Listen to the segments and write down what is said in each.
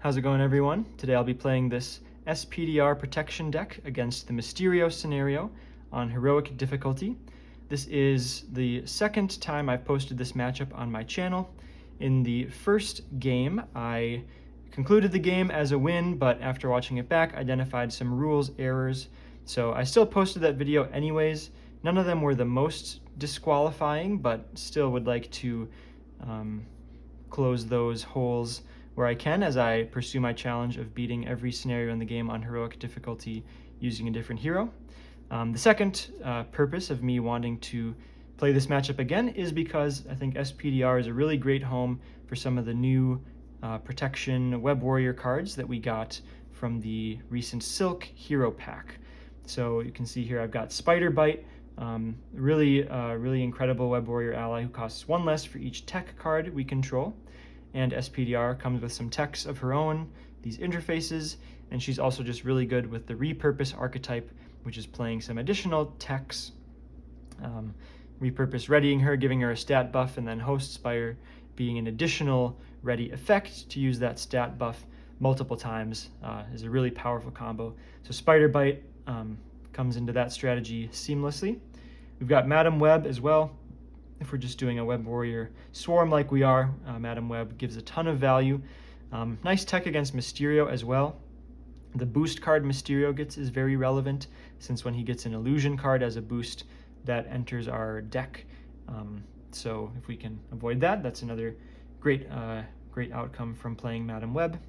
How's it going, everyone? Today I'll be playing this SPDR protection deck against the Mysterio scenario on heroic difficulty. This is the second time I've posted this matchup on my channel. In the first game, I concluded the game as a win, but after watching it back, identified some rules errors. So I still posted that video anyways. None of them were the most disqualifying, but still would like to close those holes where I can as I pursue my challenge of beating every scenario in the game on heroic difficulty using a different hero. The second purpose of me wanting to play this matchup again is because I think SPDR is a really great home for some of the new protection web warrior cards that we got from the recent Silk Hero Pack. So you can see here I've got Spider Bite, really incredible web warrior ally who costs 1 less for each tech card we control. And SPDR comes with some techs of her own, these interfaces, and she's also just really good with the repurpose archetype, which is playing some additional techs, repurpose readying her, giving her a stat buff, and then Host Spire being an additional ready effect to use that stat buff multiple times is a really powerful combo. So Spider Bite comes into that strategy seamlessly. We've got Madam Web as well. If we're just doing a web warrior swarm like we are, Madam Web gives a ton of value. Nice tech against Mysterio as well. The boost card Mysterio gets is very relevant, since when he gets an illusion card as a boost, that enters our deck. So if we can avoid that, that's another great outcome from playing Madam Web.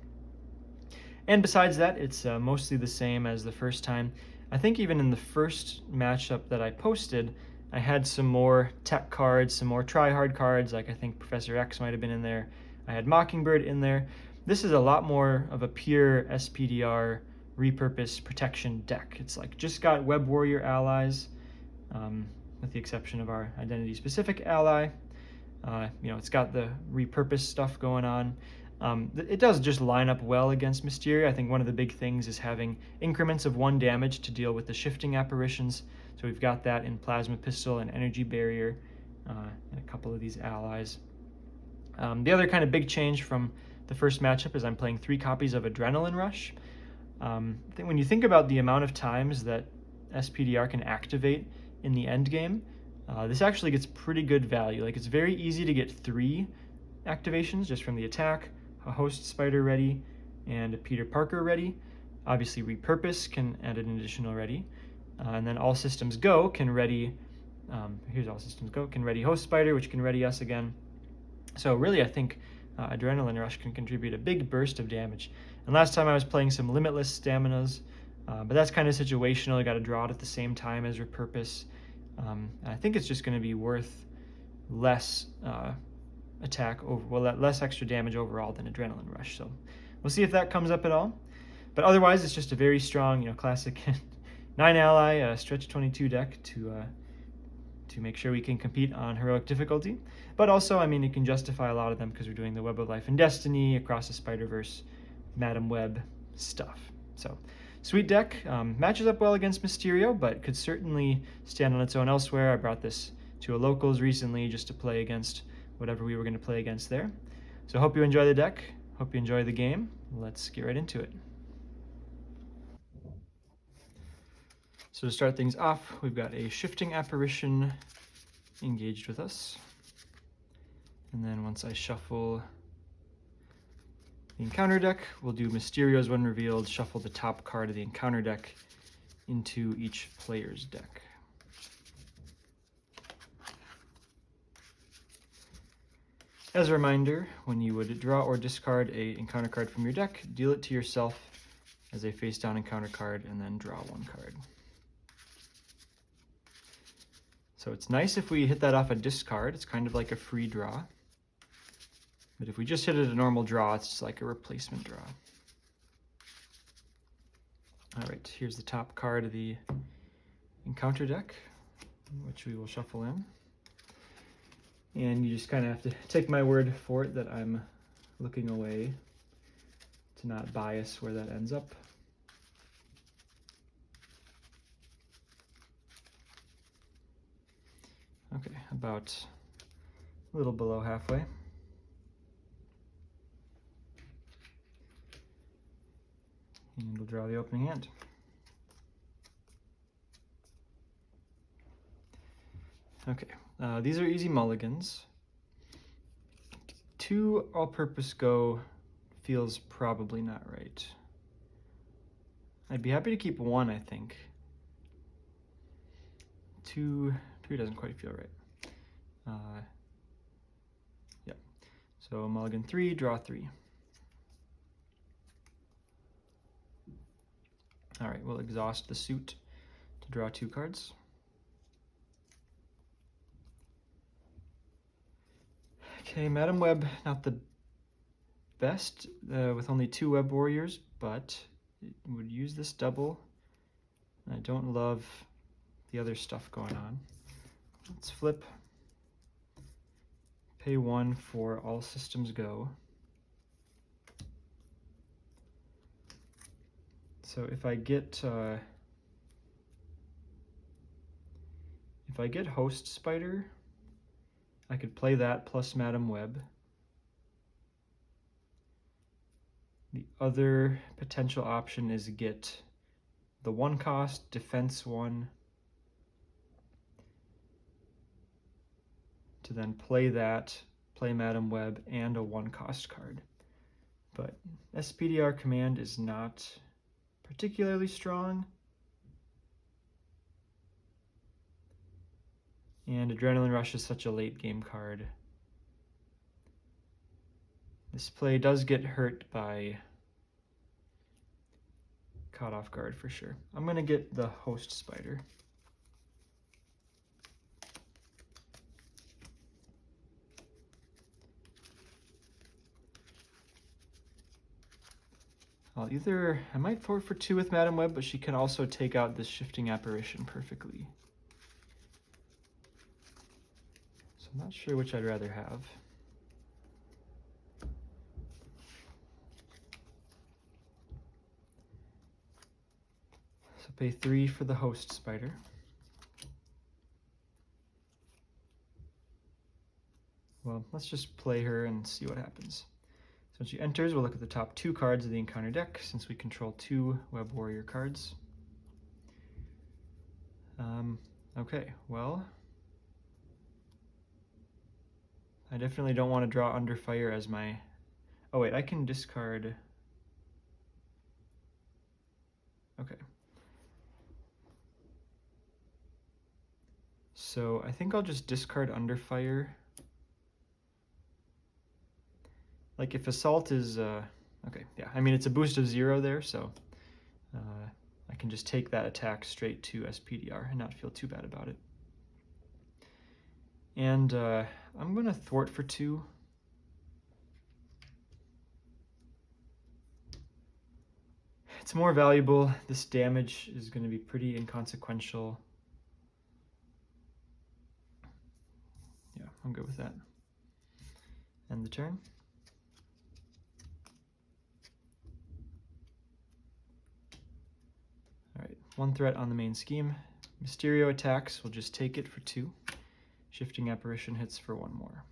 And besides that, it's mostly the same as the first time. I think even in the first matchup that I posted, I had some more tech cards, some more try-hard cards, like I think Professor X might have been in there. I had Mockingbird in there. This is a lot more of a pure SPDR repurpose protection deck. It's like just got web warrior allies, with the exception of our identity-specific ally. It's got the repurpose stuff going on. It does just line up well against Mysterio. I think one of the big things is having increments of 1 damage to deal with the shifting apparitions. So we've got that in Plasma Pistol and Energy Barrier, and a couple of these allies. The other kind of big change from the first matchup is I'm playing 3 copies of Adrenaline Rush. I think when you think about the amount of times that SPDR can activate in the end game, this actually gets pretty good value. Like, it's very easy to get 3 activations just from the attack, a Host Spider ready, and a Peter Parker ready. Obviously, Repurpose can add an additional ready. And then All Systems Go can ready, here's All Systems Go, can ready Host Spider, which can ready us again. So really, I think Adrenaline Rush can contribute a big burst of damage. And last time I was playing some Limitless Staminas, but that's kind of situational. You got to draw it at the same time as Repurpose. I think it's just going to be worth less less extra damage overall than Adrenaline Rush. So we'll see if that comes up at all. But otherwise, it's just a very strong, classic 9 ally stretch 22 deck to make sure we can compete on heroic difficulty. But also, I mean, it can justify a lot of them because we're doing the Web of Life and Destiny, Across the Spider-Verse, Madam Web stuff. So sweet deck, matches up well against Mysterio, but could certainly stand on its own elsewhere. I brought this to a locals recently just to play against whatever we were going to play against there. So hope you enjoy the deck. Hope you enjoy the game. Let's get right into it. So to start things off, we've got a Shifting Apparition engaged with us. And then once I shuffle the encounter deck, we'll do Mysterio's when revealed, shuffle the top card of the encounter deck into each player's deck. As a reminder, when you would draw or discard an encounter card from your deck, deal it to yourself as a face-down encounter card, and then draw 1 card. So it's nice if we hit that off a discard. It's kind of like a free draw. But if we just hit it a normal draw, it's just like a replacement draw. All right, here's the top card of the encounter deck, which we will shuffle in. And you just kind of have to take my word for it that I'm looking away to not bias where that ends up. Okay, about a little below halfway. And we'll draw the opening hand. Okay, these are easy mulligans. 2 all-purpose go feels probably not right. I'd be happy to keep 1, I think. 2 doesn't quite feel right. Yeah, so mulligan 3, draw 3. All right, we'll exhaust the suit to draw 2 cards. Okay, Madam Web, not the best with only 2 Web Warriors, but it would use this double. I don't love the other stuff going on. Let's flip. Pay 1 for all systems go. So if I get Host Spider, I could play that plus Madam Web. The other potential option is get the 1 cost, defense 1, to then play that, play Madam Web, and a 1 cost card. But SPDR command is not particularly strong. And Adrenaline Rush is such a late game card. This play does get hurt by caught off guard for sure. I'm going to get the Host Spider. I might forward for 2 with Madam Web, but she can also take out this Shifting Apparition perfectly. So I'm not sure which I'd rather have. So pay 3 for the Host Spider. Well, let's just play her and see what happens. So when she enters, we'll look at the top 2 cards of the encounter deck, since we control 2 Web Warrior cards. Okay, well, I definitely don't want to draw Under Fire as my... Oh wait, I can discard... Okay. So I think I'll just discard Under Fire. Like if Assault is... okay, yeah, I mean it's a boost of 0 there, so I can just take that attack straight to SPDR and not feel too bad about it. And I'm going to thwart for 2. It's more valuable. This damage is going to be pretty inconsequential. Yeah, I'm good with that. End the turn. All right, 1 threat on the main scheme. Mysterio attacks, we'll just take it for 2. Shifting Apparition hits for 1 more.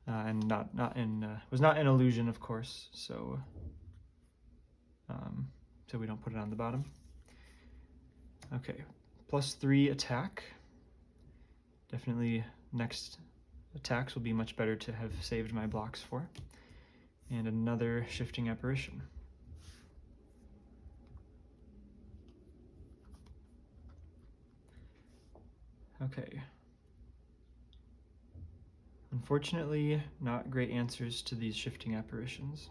And was not an illusion, of course, so we don't put it on the bottom. Okay, plus 3 attack. Definitely next attacks will be much better to have saved my blocks for. And another Shifting Apparition. Okay. Unfortunately, not great answers to these Shifting Apparitions.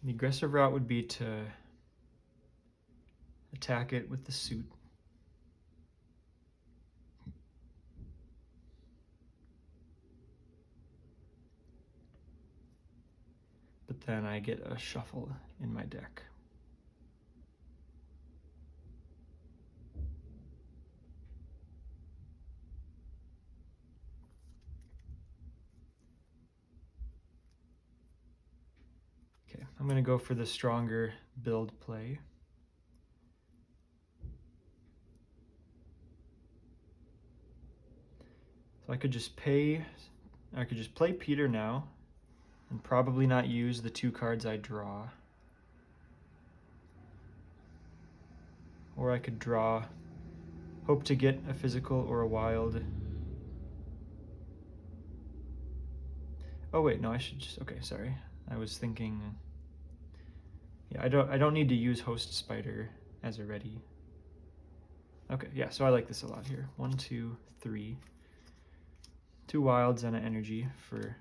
The aggressive route would be to attack it with the suit. But then I get a shuffle in my deck. Okay, I'm going to go for the stronger build play. So I could just play Peter now and probably not use the 2 cards I draw. Or I could draw, hope to get a physical or a wild. Oh wait, no, I should just, okay, sorry. I was thinking, yeah, I don't need to use Host Spider as a ready. Okay, yeah, so I like this a lot here. 1, 2, 3. 2 wilds and an energy for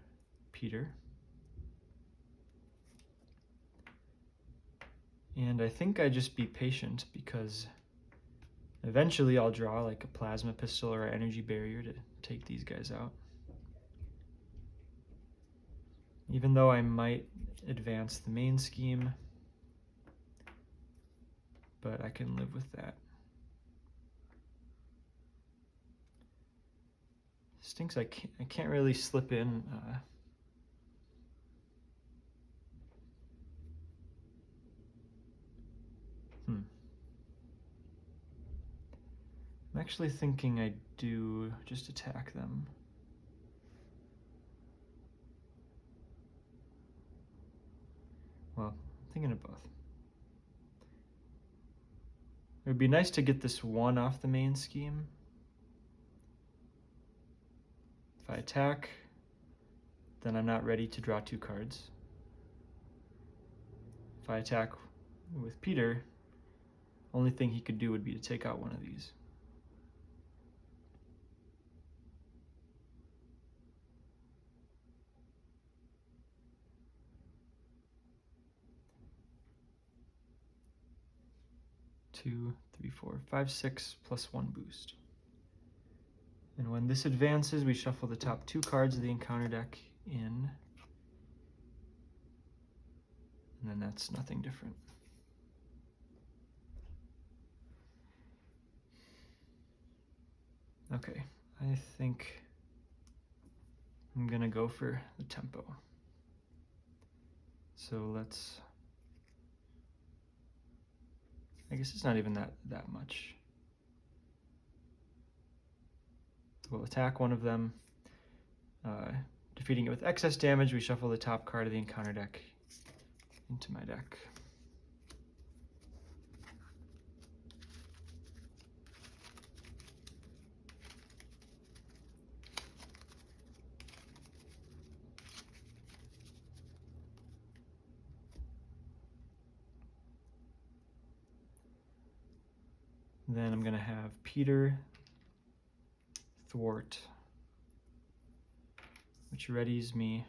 Peter. And I think I just be patient because eventually I'll draw like a plasma pistol or an energy barrier to take these guys out. Even though I might advance the main scheme, but I can live with that. Stinks I can't really slip in I'm actually thinking I do just attack them. Well, I'm thinking of both. It would be nice to get this 1 off the main scheme. If I attack, then I'm not ready to draw 2 cards. If I attack with Peter, only thing he could do would be to take out one of these. Two, 3, 4, 5, 6 plus 1 boost. And when this advances, we shuffle the top 2 cards of the encounter deck in. And then that's nothing different. Okay, I think I'm gonna go for the tempo. So let's, I guess it's not even that much. We'll attack one of them, defeating it with excess damage. We shuffle the top card of the encounter deck into my deck. Then I'm gonna have Peter thwart, which readies me,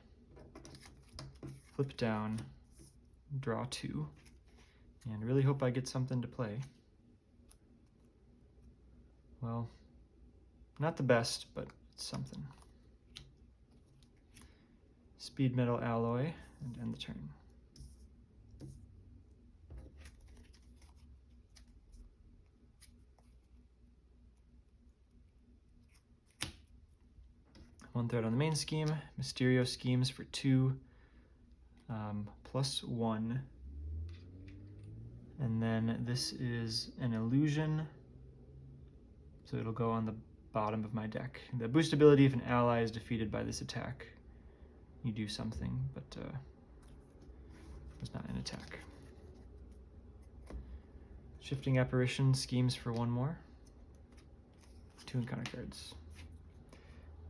flip down, draw 2, and really hope I get something to play. Well, not the best, but it's something. Speed metal alloy, and end the turn. One threat on the main scheme. Mysterio schemes for 2, plus 1. And then this is an illusion, so it'll go on the bottom of my deck. The boost ability, if an ally is defeated by this attack, you do something, but it's not an attack. Shifting Apparition schemes for 1 more. 2 encounter cards.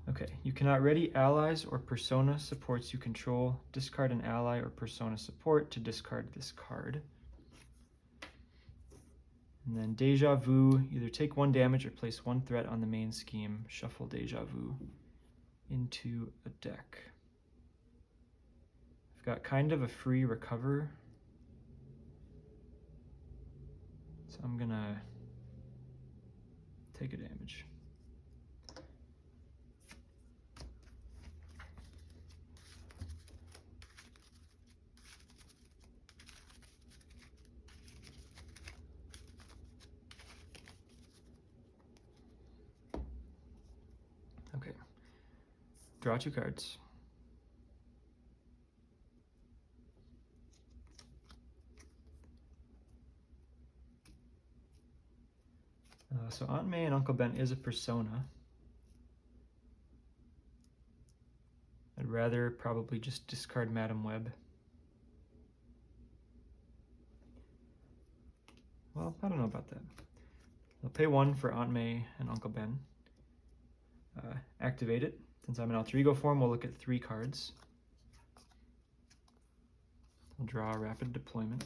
Okay, you cannot ready allies or persona supports you control. Discard an ally or persona support to discard this card. And then Deja Vu, either take 1 damage or place 1 threat on the main scheme. Shuffle Deja Vu into a deck. I've got kind of a free recover, so I'm gonna take a damage. Okay, draw 2 cards. So Aunt May and Uncle Ben is a persona. rather probably just discard Madam Web. Well, I don't know about that. I'll pay 1 for Aunt May and Uncle Ben. Activate it. Since I'm in alter ego form, we'll look at 3 cards. I'll draw a rapid deployment.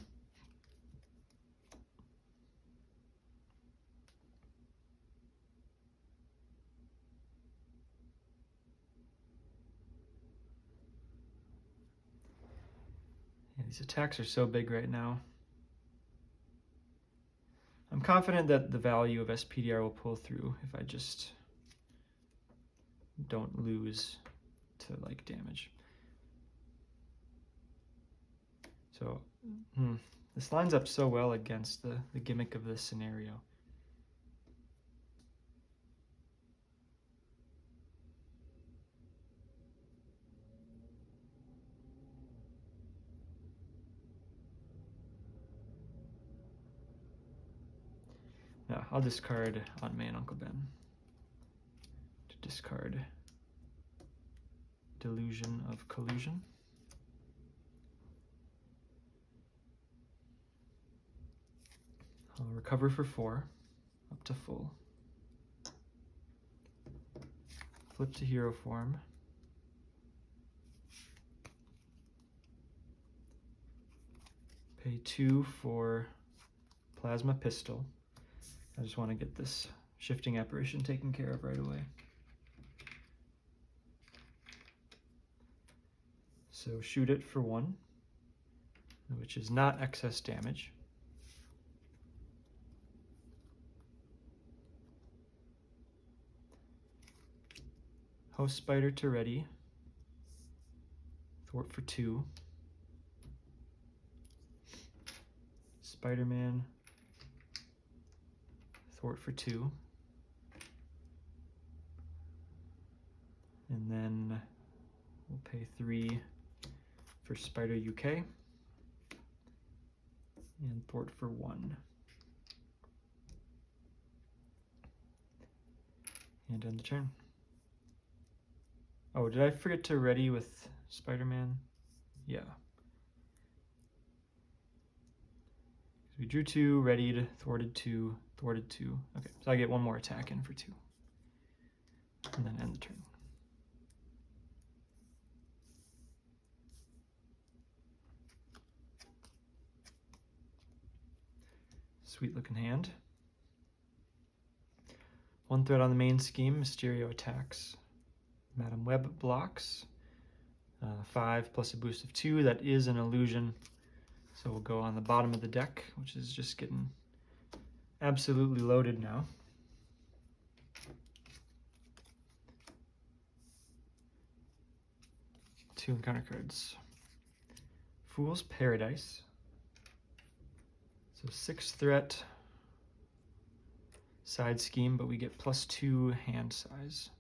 Yeah, these attacks are so big right now. I'm confident that the value of SPDR will pull through if I just don't lose to like damage. So this lines up so well against the gimmick of this scenario. Yeah, I'll discard Aunt May and Uncle Ben to discard Delusion of Collusion. I'll recover for 4, up to full. Flip to hero form. Pay 2 for Plasma Pistol. I just want to get this shifting apparition taken care of right away. So shoot it for 1, which is not excess damage. Host Spider to ready. Thwart for 2. Spider-Man. Thwart for 2. And then we'll pay 3 for Spider UK. And thwart for 1. And end the turn. Oh, did I forget to ready with Spider-Man? Yeah. We drew 2, readied, thwarted 2, thwarted 2. Okay, so I get 1 more attack in for 2. And then end the turn. Sweet looking hand. 1 threat on the main scheme, Mysterio attacks. Madam Web blocks. 5 plus a boost of 2, that is an illusion. So we'll go on the bottom of the deck, which is just getting absolutely loaded now. Two encounter cards. Fool's Paradise. So 6 threat side scheme, but we get +2 hand size.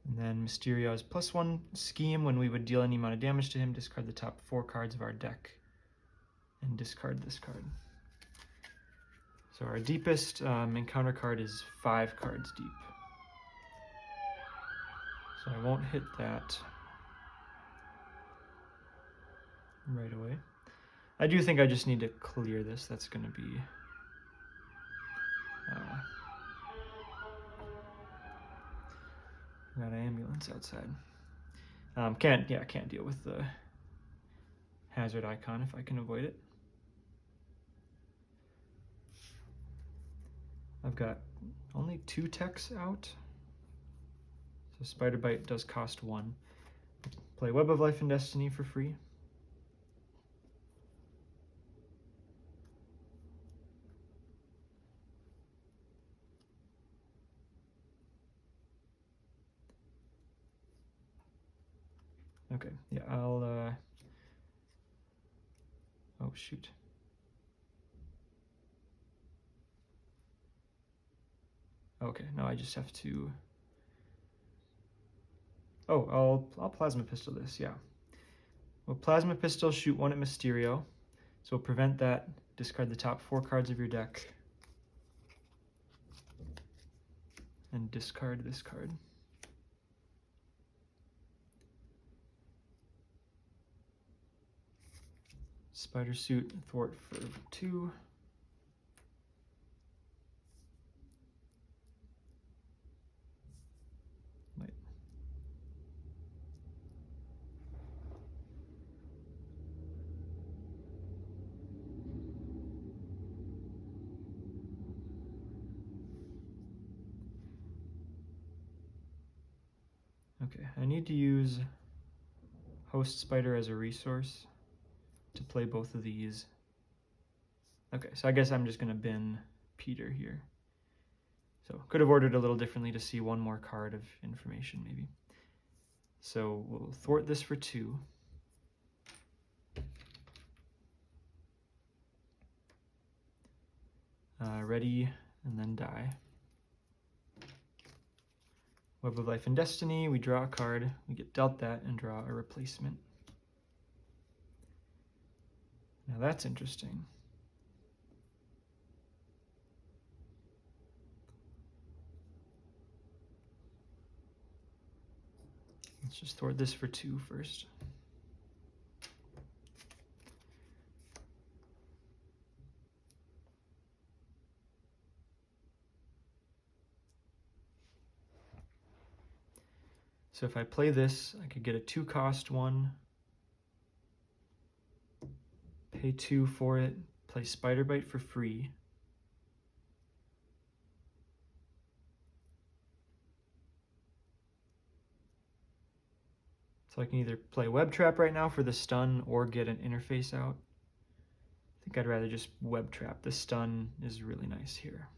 And then Mysterio has +1 scheme. When we would deal any amount of damage to him, discard the top 4 cards of our deck and discard this card. So our deepest encounter card is 5 cards deep. So I won't hit that right away. I do think I just need to clear this. That's going to be got an ambulance outside. Can't deal with the hazard icon if I can avoid it. I've got only 2 techs out. So Spider Bite does cost 1. Play Web of Life and Destiny for free. Okay, yeah, I'll, oh shoot. Okay, no, I just have to, oh, I'll Plasma Pistol this, yeah. Well, Plasma Pistol, shoot 1 at Mysterio. So we'll prevent that, discard the top 4 cards of your deck, and discard this card. Spider suit, thwart for 2. Wait. Okay, I need to use host spider as a resource to play both of these. Okay, so I guess I'm just going to bin Peter here. So could have ordered a little differently to see one more card of information maybe. So we'll thwart this for 2. Ready, and then die. Web of Life and Destiny, we draw a card, we get dealt that, and draw a replacement. Now that's interesting. Let's just thwart this for 2 first. So if I play this, I could get a 2-cost one, pay 2 for it, play Spider Bite for free. So I can either play Web Trap right now for the stun or get an interface out. I think I'd rather just Web Trap. The stun is really nice here.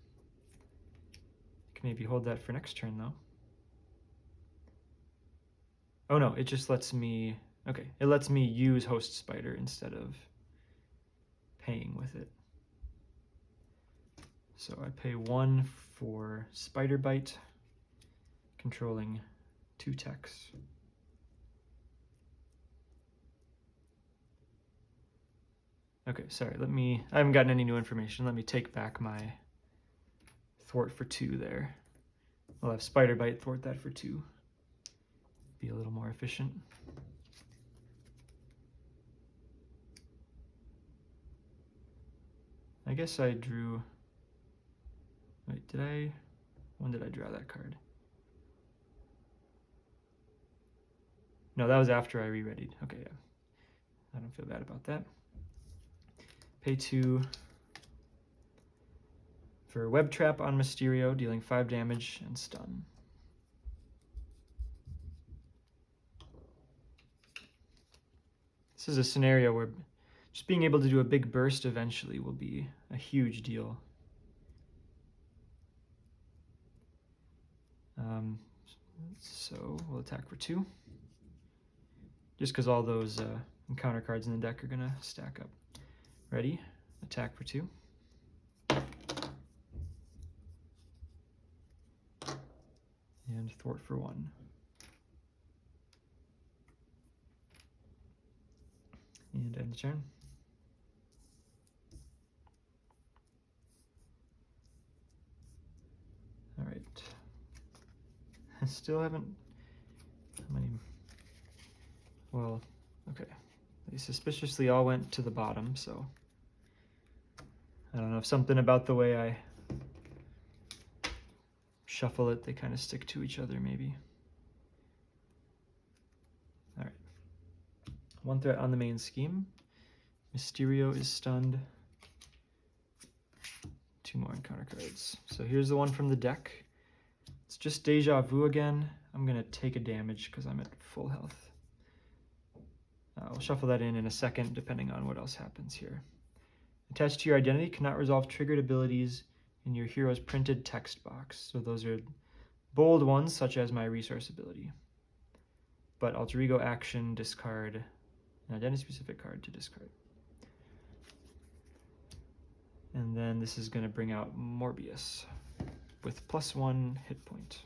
I can maybe hold that for next turn though. Oh no, it just lets me, okay, it lets me use Host Spider instead of paying with it. So I pay 1 for Spider Bite, controlling 2 techs. Okay, sorry, I haven't gotten any new information. Let me take back my thwart for 2 there. I'll have Spider Bite thwart that for 2. Be a little more efficient. I guess I drew, wait, when did I draw that card? No, that was after I re-readied. Okay, yeah. I don't feel bad about that. Pay 2 for Web Trap on Mysterio, dealing 5 damage and stun. This is a scenario where just being able to do a big burst eventually will be a huge deal. So we'll attack for 2. Just because all those encounter cards in the deck are going to stack up. Ready? Attack for 2. And thwart for 1. And end the turn. All right. I still haven't, how many, well, okay. They suspiciously all went to the bottom, so I don't know if something about the way I shuffle it, they kind of stick to each other maybe. All right. 1 threat on the main scheme. Mysterio is stunned. 2 more encounter cards. So here's the one from the deck. It's just Deja Vu again. I'm going to take a damage because I'm at full health. I'll shuffle that in a second depending on what else happens here. Attached to your identity, cannot resolve triggered abilities in your hero's printed text box. So those are bold ones, such as my resource ability. But alter ego action, discard an identity-specific card to discard. And then this is going to bring out Morbius with +1 hit point.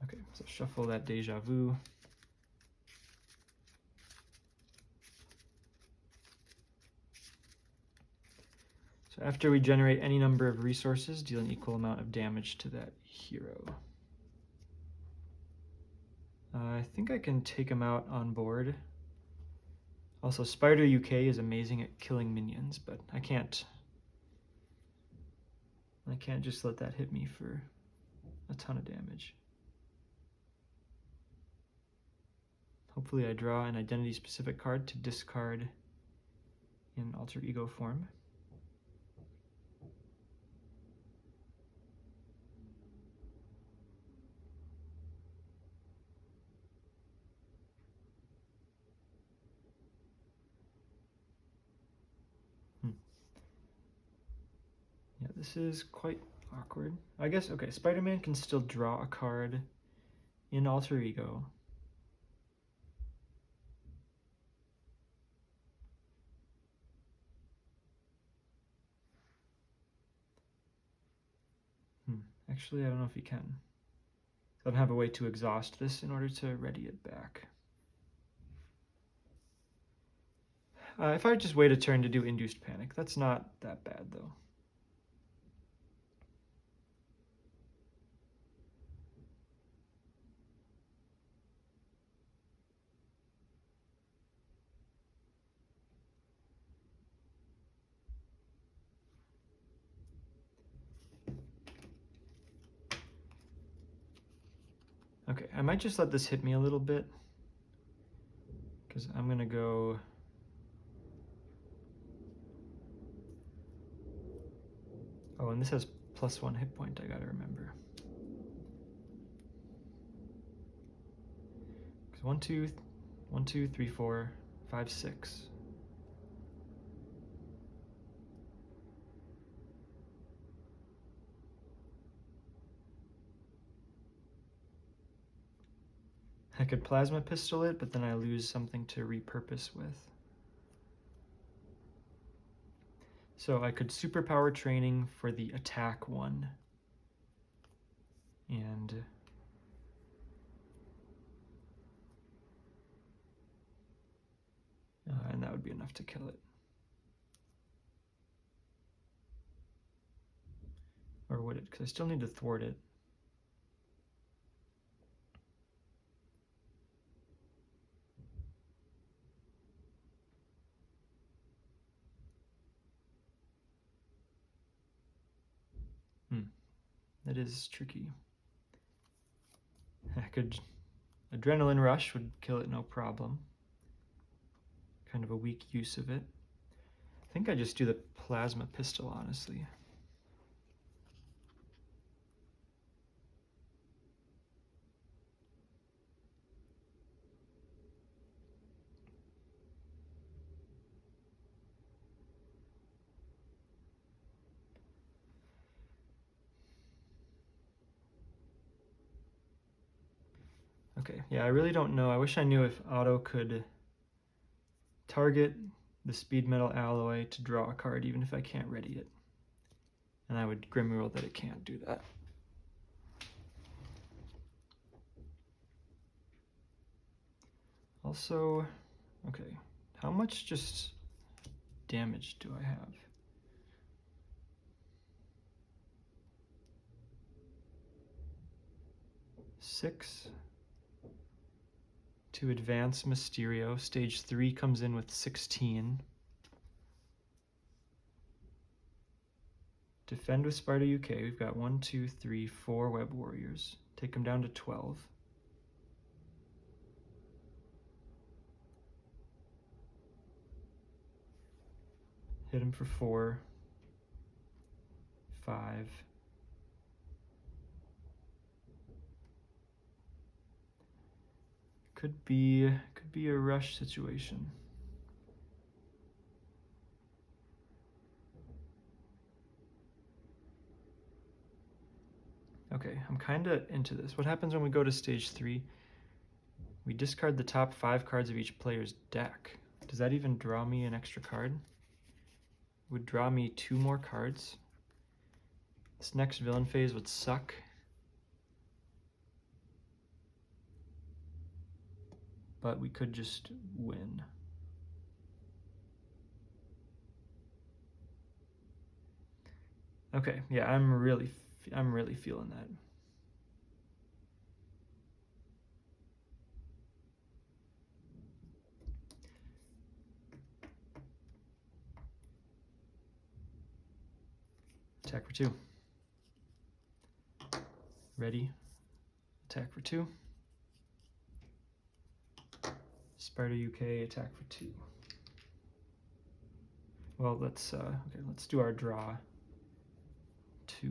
Okay, so shuffle that Deja Vu. So after we generate any number of resources, deal an equal amount of damage to that hero. I think I can take him out on board. Also, Spider UK is amazing at killing minions, but I can't just let that hit me for a ton of damage. Hopefully I draw an identity-specific card to discard in alter ego form. Yeah, this is quite awkward. I guess, okay, Spider-Man can still draw a card in alter ego. Actually, I don't know if he can. I don't have a way to exhaust this in order to ready it back. If I just wait a turn to do Induced Panic, that's not that bad, though. Okay, I might just let this hit me a little bit, because I'm going to go... Oh, and this has +1 hit point, I gotta remember. 1, 2, 1, 2, 3, 4, 5, 6. I could plasma pistol it, but then I lose something to repurpose with. So I could superpower training for the attack one. And that would be enough to kill it. Or would it? Because I still need to thwart it. That is tricky. I could... Adrenaline Rush would kill it no problem. Kind of a weak use of it. I think I just do the plasma pistol, honestly. Okay, yeah, I really don't know. I wish I knew if auto could target the speed metal alloy to draw a card, even if I can't ready it. And I would Grim Rule that it can't do that. Also, okay, how much just damage do I have? 6 to advance Mysterio. Stage 3 comes in with 16. Defend with Sparta UK. We've got 1, 2, 3, 4 Web Warriors. Take them down to 12. Hit him for 4, 5. Could be a rush situation. Okay, I'm kind of into this. What happens when we go to stage 3? We discard the top 5 cards of each player's deck. Does that even draw me an extra card? Would draw me 2 more cards. This next villain phase would suck. But we could just win. Okay, yeah, I'm really feeling that. attack for 2. Ready, attack for 2. Spider UK, attack for 2. Well, let's do our draw to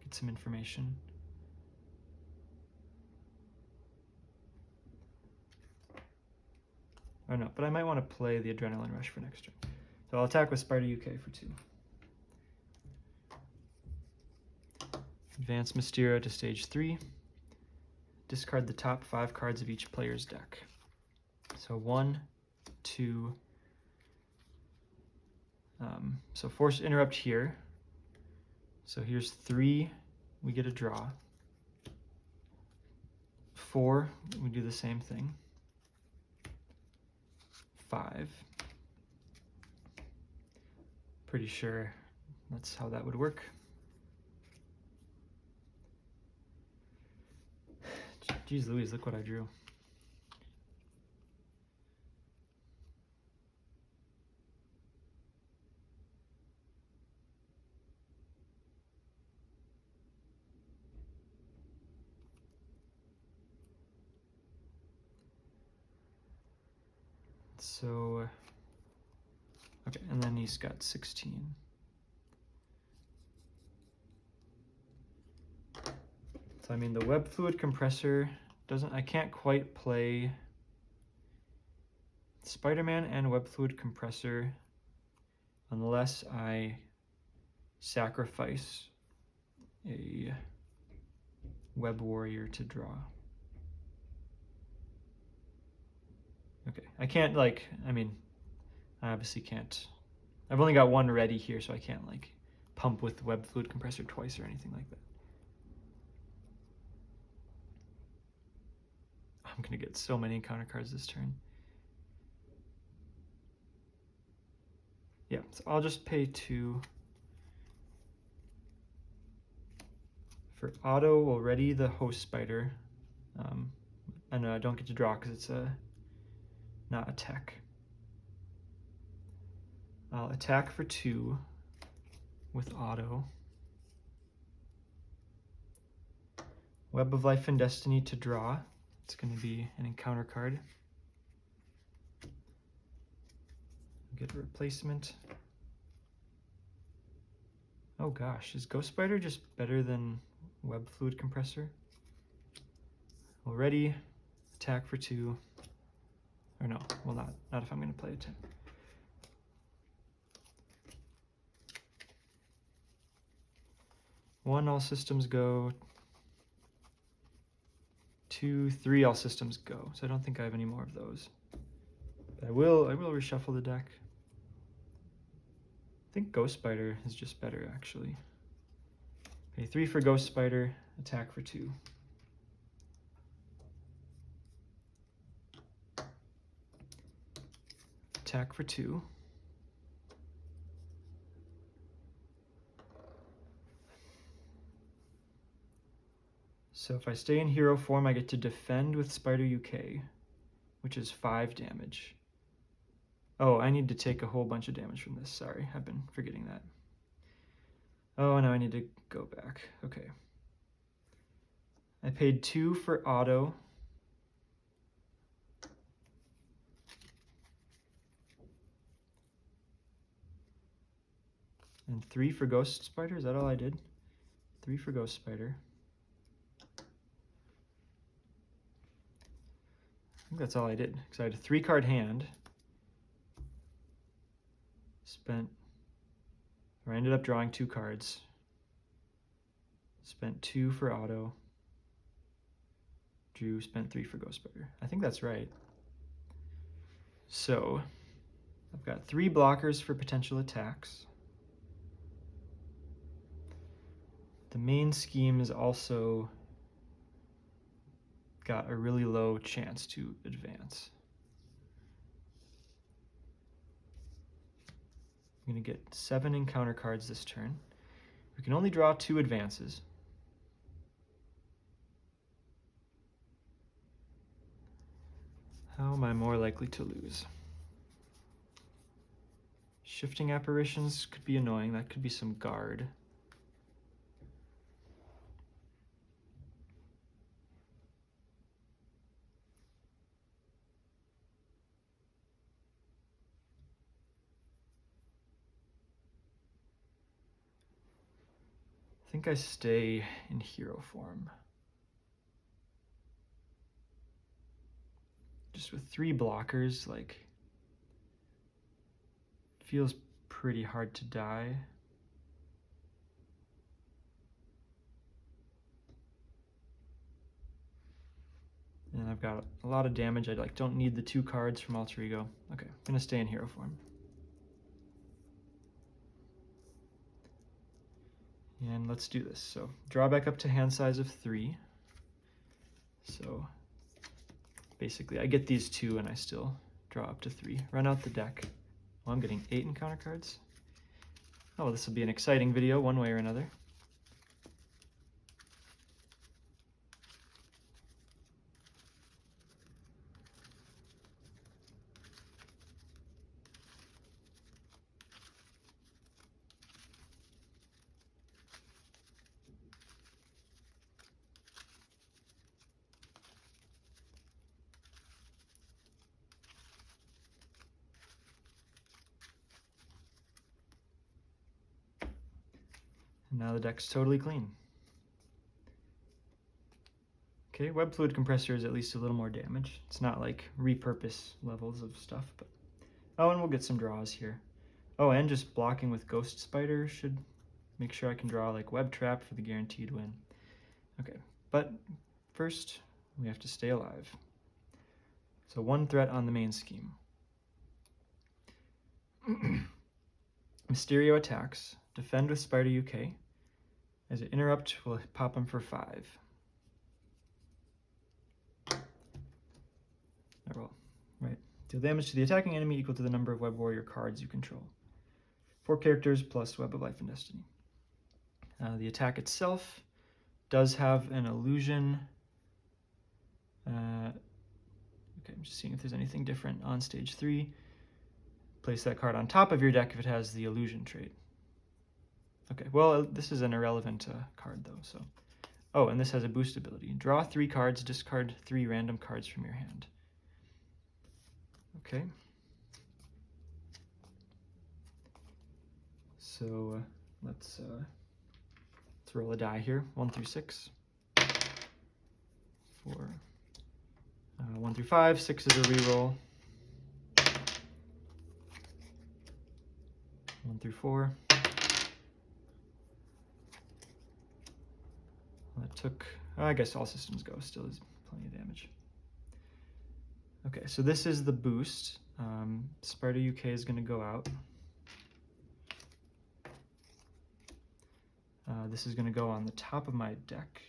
get some information. Oh no, but I might want to play the Adrenaline Rush for next turn. So I'll attack with Spider UK for 2. Advance Mysterio to stage 3. Discard the top 5 cards of each player's deck. So 1, 2. So force interrupt here. So here's 3. We get a draw. 4. We do the same thing. 5. Pretty sure that's how that would work. Jeez Louise, look what I drew. So, okay, and then he's got 16. So I mean the web fluid compressor I can't quite play Spider-Man and web fluid compressor unless I sacrifice a web warrior to draw. Okay, I can't I obviously can't. I've only got 1 ready here, so I can't pump with web fluid compressor twice or anything like that. I'm gonna get so many encounter cards this turn. Yeah, so I'll just pay 2. For auto, we'll ready the host spider. I know I don't get to draw because it's not a tech. I'll attack for 2 with auto. Web of Life and Destiny to draw. It's going to be an encounter card. Get a replacement. Oh gosh, is Ghost Spider just better than Web Fluid Compressor? Already, attack for 2. Or no, well not if I'm going to play a 10. One, all systems go. 2, 3, all systems go. So I don't think I have any more of those. But I will reshuffle the deck. I think Ghost Spider is just better actually. Pay 3 for Ghost Spider, attack for 2. Attack for 2. So if I stay in hero form, I get to defend with Spider UK, which is 5 damage. Oh, I need to take a whole bunch of damage from this. Sorry, I've been forgetting that. Oh, now I need to go back. Okay. I paid 2 for auto. And 3 for Ghost Spider. Is that all I did? 3 for Ghost Spider. I think that's all I did, because I had a 3-card hand. I ended up drawing 2 cards. Spent 2 for auto. Spent 3 for Ghost Spider. I think that's right. So, I've got 3 blockers for potential attacks. The main scheme is also got a really low chance to advance. I'm going to get 7 encounter cards this turn. We can only draw 2 advances. How am I more likely to lose? Shifting Apparitions could be annoying. That could be some guard. I think I stay in hero form. Just with 3 blockers, like, feels pretty hard to die. And I've got a lot of damage. I don't need the 2 cards from Alter Ego. Okay, I'm gonna stay in hero form. And let's do this. So draw back up to hand size of 3. So basically I get these 2 and I still draw up to 3. Run out the deck. Oh, I'm getting 8 encounter cards. Oh, this will be an exciting video one way or another. And now the deck's totally clean. Okay, web fluid compressor is at least a little more damage. It's not like repurpose levels of stuff, but oh, and we'll get some draws here. Oh, and just blocking with Ghost Spider should make sure I can draw like Web Trap for the guaranteed win. Okay, but first we have to stay alive. So 1 threat on the main scheme. Mysterio attacks. Defend with Spider UK. As it interrupt, we'll pop him for 5. Well, right. Deal damage to the attacking enemy equal to the number of Web Warrior cards you control. 4 characters plus Web of Life and Destiny. The attack itself does have an illusion. Okay, I'm just seeing if there's anything different on stage 3. Place that card on top of your deck if it has the illusion trait. Okay, well, this is an irrelevant card though, so. Oh, and this has a boost ability. Draw 3 cards, discard 3 random cards from your hand. Okay. So let's roll a die here. 1 through 6. 4. 1 through 5. 6 is a reroll. 1 through 4. That took, I guess all systems go, still is plenty of damage. Okay, so this is the boost. Spider UK is going to go out. This is going to go on the top of my deck.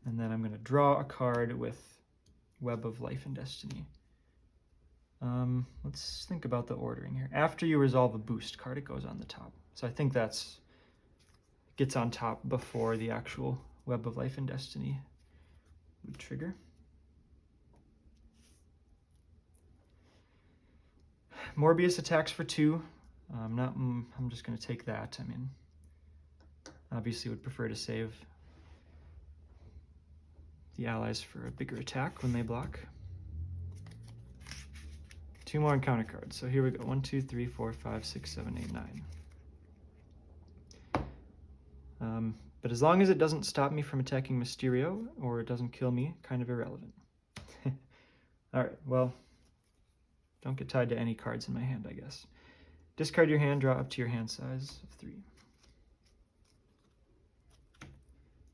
And then I'm going to draw a card with Web of Life and Destiny. Let's think about the ordering here. After you resolve a boost card, it goes on the top. So I think that's gets on top before the actual Web of Life and Destiny would trigger. Morbius attacks for 2. I'm just going to take that. I mean, obviously would prefer to save the allies for a bigger attack when they block. 2 more encounter cards. So here we go. 1, 2, 3, 4, 5, 6, 7, 8, 9. But as long as it doesn't stop me from attacking Mysterio, or it doesn't kill me, kind of irrelevant. Alright, well, don't get tied to any cards in my hand, I guess. Discard your hand, draw up to your hand size of 3.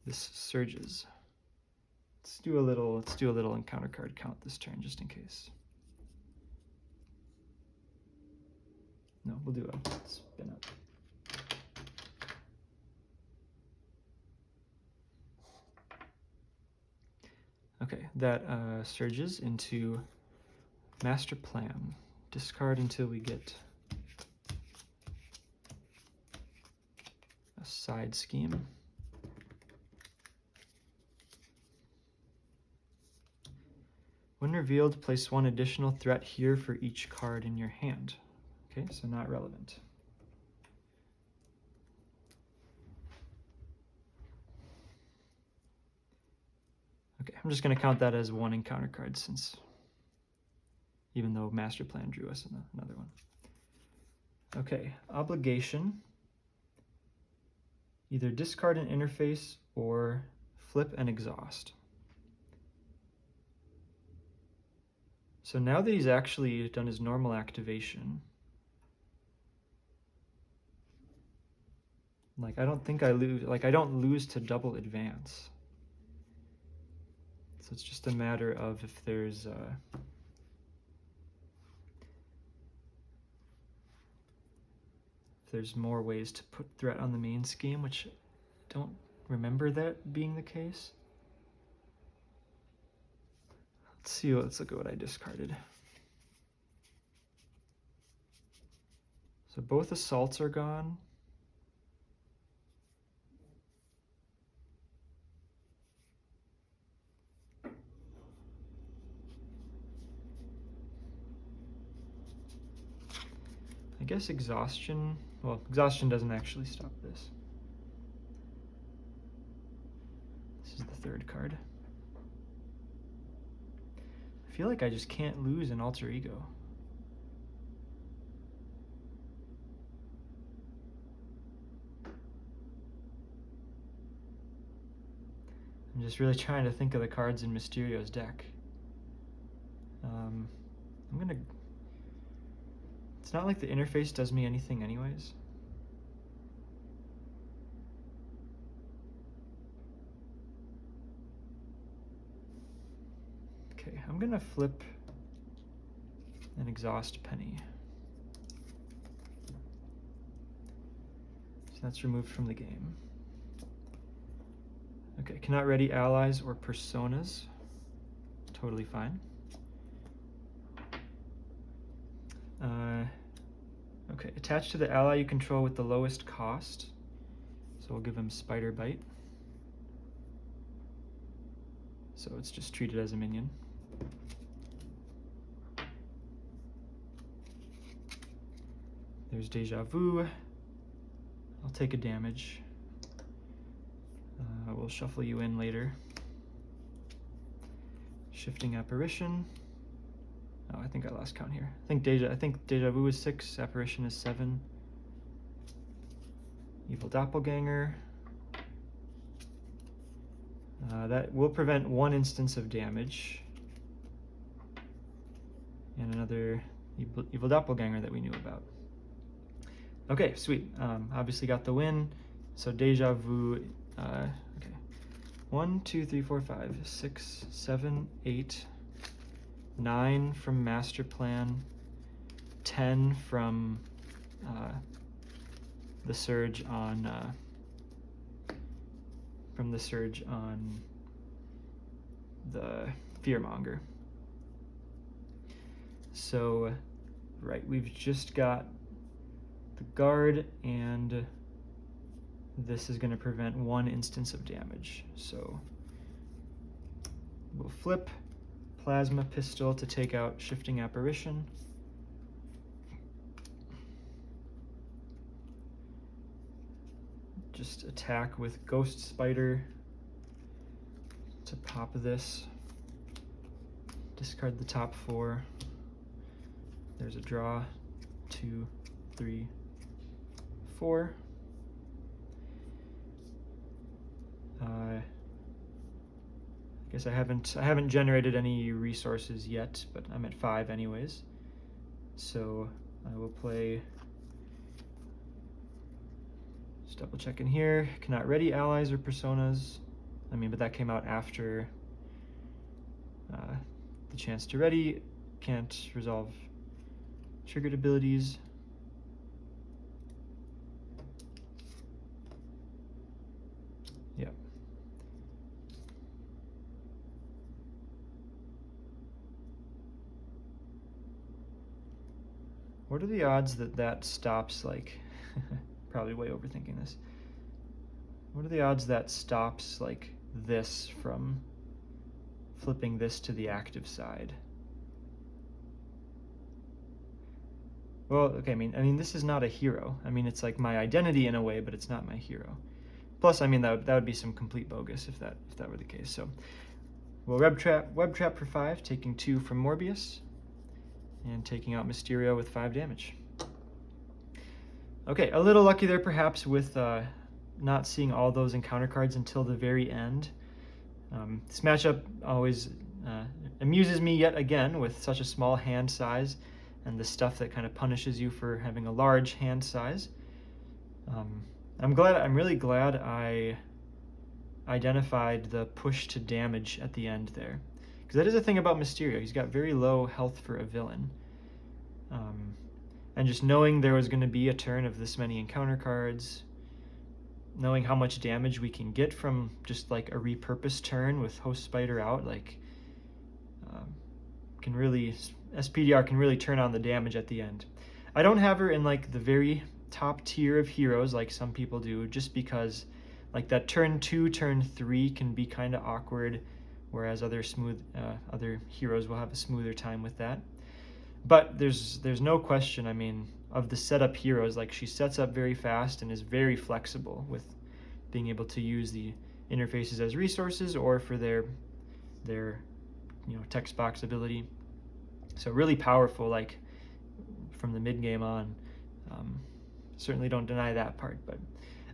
This surges. Let's do a little encounter card count this turn, just in case. No, we'll do a spin up. Okay, that surges into Master Plan. Discard until we get a side scheme. When revealed, place 1 additional threat here for each card in your hand. Okay, so not relevant. Okay, I'm just going to count that as 1 encounter card, since even though Master Plan drew us another one. Okay, obligation. Either discard an interface or flip and exhaust. So now that he's actually done his normal activation, like I don't think I lose, like I don't lose to double advance. So it's just a matter of if there's more ways to put threat on the main scheme, which I don't remember that being the case. Let's look at what I discarded. So both assaults are gone. I guess exhaustion, well, exhaustion doesn't actually stop this. This is the third card. I feel like I just can't lose an alter ego. I'm just really trying to think of the cards in Mysterio's deck. It's not like the interface does me anything anyways. Okay, I'm gonna flip an exhaust penny. So that's removed from the game. Okay, cannot ready allies or personas. Totally fine. Okay, attach to the ally you control with the lowest cost. So we'll give him Spider Bite. So it's just treated as a minion. There's Deja Vu. I'll take a damage. We'll shuffle you in later. Shifting Apparition. Oh, I think I lost count here. I think Deja Vu is 6, Apparition is 7. Evil Doppelganger. That will prevent 1 instance of damage. And another Evil Doppelganger that we knew about. Okay, sweet. Obviously got the win. So Deja Vu, okay. 1, 2, 3, 4, 5, 6, 7, 8, 9 from Master Plan, 10 from the surge on the Fearmonger. So, right, we've just got the guard, and this is going to prevent 1 instance of damage. So we'll flip Plasma Pistol to take out Shifting Apparition. Just attack with Ghost Spider to pop this. Discard the top 4. There's a draw. 2, 3, 4. I guess I haven't generated any resources yet, but I'm at 5 anyways. So I will play. Just double checking here. Cannot ready allies or personas. I mean, but that came out after the chance to ready. Can't resolve triggered abilities. Yep. What are the odds that that stops, like, probably way overthinking this. What are the odds that stops, like, this from flipping this to the active side? Well, okay, I mean, this is not a hero. I mean, it's like my identity in a way, but it's not my hero. Plus, I mean, that would be some complete bogus if that were the case. So, we'll web trap for 5, taking 2 from Morbius, and taking out Mysterio with 5 damage. Okay, a little lucky there perhaps with not seeing all those encounter cards until the very end. This matchup always amuses me yet again with such a small hand size and the stuff that kind of punishes you for having a large hand size. I'm really glad I identified the push to damage at the end there, because that is a thing about Mysterio. He's got very low health for a villain. And just knowing there was going to be a turn of this many encounter cards, knowing how much damage we can get from just like a repurposed turn with Host Spider out, like can really, SPDR can really turn on the damage at the end. I don't have her in like the very top tier of heroes like some people do, just because like that turn 2, turn 3 can be kind of awkward, whereas other heroes will have a smoother time with that. But there's no question, I mean, of the setup heroes, like she sets up very fast and is very flexible with being able to use the interfaces as resources or for their text box ability. So really powerful, like from the mid game on. Certainly don't deny that part, but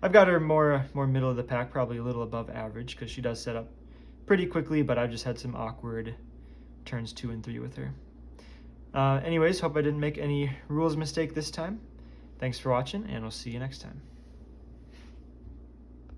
I've got her more middle of the pack, probably a little above average, because she does set up pretty quickly, but I've just had some awkward turns 2 and 3 with her. Anyways, hope I didn't make any rules mistake this time. Thanks for watching, and we'll see you next time.